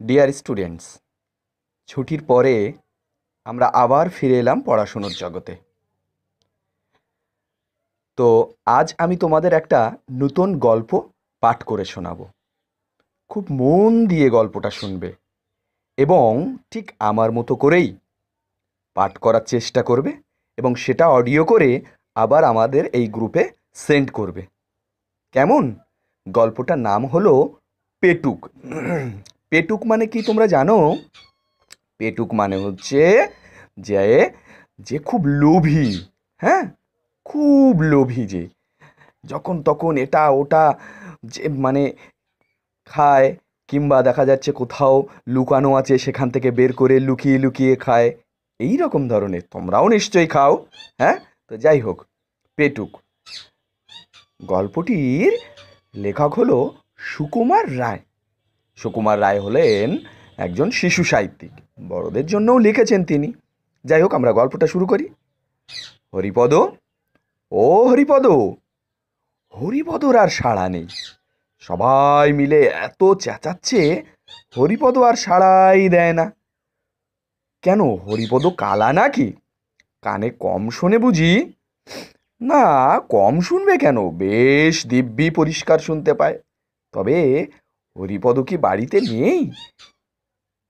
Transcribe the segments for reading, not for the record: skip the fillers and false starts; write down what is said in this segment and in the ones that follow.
Dear students, ছুটির পরে আমরা আবার ফিরে এলাম পড়াশুনোর জগতে। তো আজ আমি তোমাদের একটা নতুন গল্প পাঠ করে শোনাবো। খুব মন দিয়ে গল্পটা শুনবে এবং ঠিক আমার মতো করেই পাঠ করার চেষ্টা করবে এবং সেটা অডিও করে আবার আমাদের এই গ্রুপে সেন্ড করবে। কেমন? গল্পটার নাম হলো পেটুক। পেটুক মানে কি তোমরা জানো? পেটুক মানে হচ্ছে যে যে খুব লোভী। হ্যাঁ, খুব লোভী, যে যখন তখন এটা ওটা যে মানে খায়, কিংবা দেখা যাচ্ছে কোথাও লুকানো আছে সেখান থেকে বের করে লুকিয়ে লুকিয়ে খায়। এই রকম ধরনের তোমরাও নিশ্চয়ই খাও। হ্যাঁ, তো যাই হোক, পেটুক গল্পটির লেখক হলো সুকুমার রায়। সুকুমার রায় হলেন একজন শিশু সাহিত্যিক, বড়দের জন্যও লিখেছেন তিনি। যাই হোক, আমরা গল্পটা শুরু করি। হরিপদ, ও হরিপদ। হরিপদর আর সাড়া নেই। সবাই মিলে এত চেঁচাচ্ছে, হরিপদ আর সাড়াই দেয় না। কেন, হরিপদ কালা নাকি? কানে কম শোনে বুঝি? না, কম শুনবে কেন, বেশ দিব্যি পরিষ্কার শুনতে পায়। তবে হরিপদ কি বাড়িতে নেই?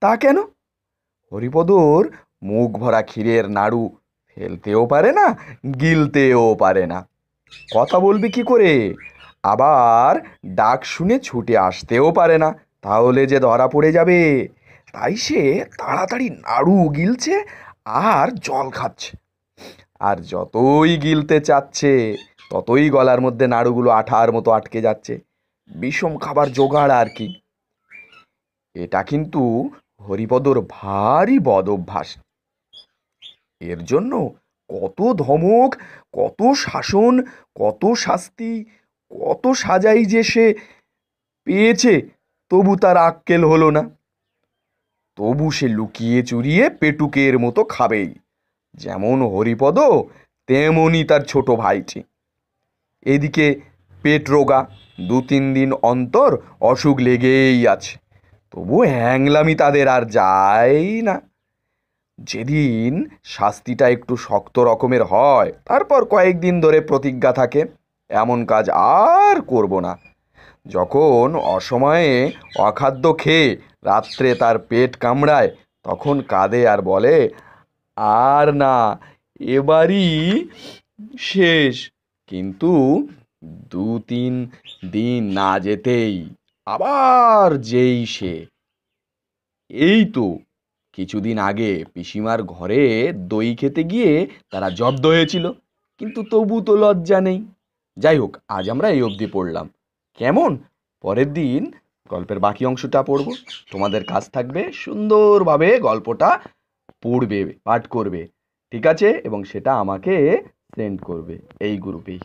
তা কেন? হরিপদর মুখ ভরা ক্ষীরের নাড়ু ফেলতেও পারে না, গিলতেও পারে না। কথা বলবে কি করে? আবার ডাক শুনে ছুটে আসতেও পারে না, তাহলে যে ধরা পড়ে যাবে। তাই সে তাড়াতাড়ি নাড়ু গিলছে আর জল খাচ্ছে। আর যতই গিলতে চাচ্ছে ততই গলার মধ্যে নাড়ুগুলো আঠার মতো আটকে যাচ্ছে। বিষম খাবার জোগাড় আর কি। এটা কিন্তু হরিপদর ভারী বদ অভ্যাস। এর জন্য কত ধমক, কত শাসন, কত শাস্তি, কত সাজাই যে সে পেয়েছে, তবু তার আক্কেল হলো না। তবু সে লুকিয়ে চুরিয়ে পেটুকের মতো খাবেই। যেমন হরিপদ, তেমনই তার ছোট ভাইটি। এদিকে পেট রোগা, 2-3 দিন অন্তর অসুখ লেগেই আছে। তবু হ্যাংলামি তাদের আর যায় না। যেদিন শাস্তিটা একটু শক্ত রকমের হয়, তারপর কয়েকদিন ধরে প্রতিজ্ঞা থাকে, এমন কাজ আর করব না। যখন অসময়ে অখাদ্য খেয়ে রাত্রে তার পেট কামড়ায়, তখন কাঁদে আর বলে, আর না, এবারই শেষ। কিন্তু 2-3 দিন না যেতেই আবার যেই সে। এই তো কিছুদিন আগে পিসিমার ঘরে দই খেতে গিয়ে তারা জব্দ হয়েছিল, কিন্তু তবু তো লজ্জা নেই। যাই হোক, আজ আমরা এই অবধি পড়লাম। কেমন? পরের দিন গল্পের বাকি অংশটা পড়ব। তোমাদের কাজ থাকবে সুন্দরভাবে গল্পটা পড়বে, পাঠ করবে, ঠিক আছে? এবং সেটা আমাকে সেন্ড করবে এই গ্রুপেই।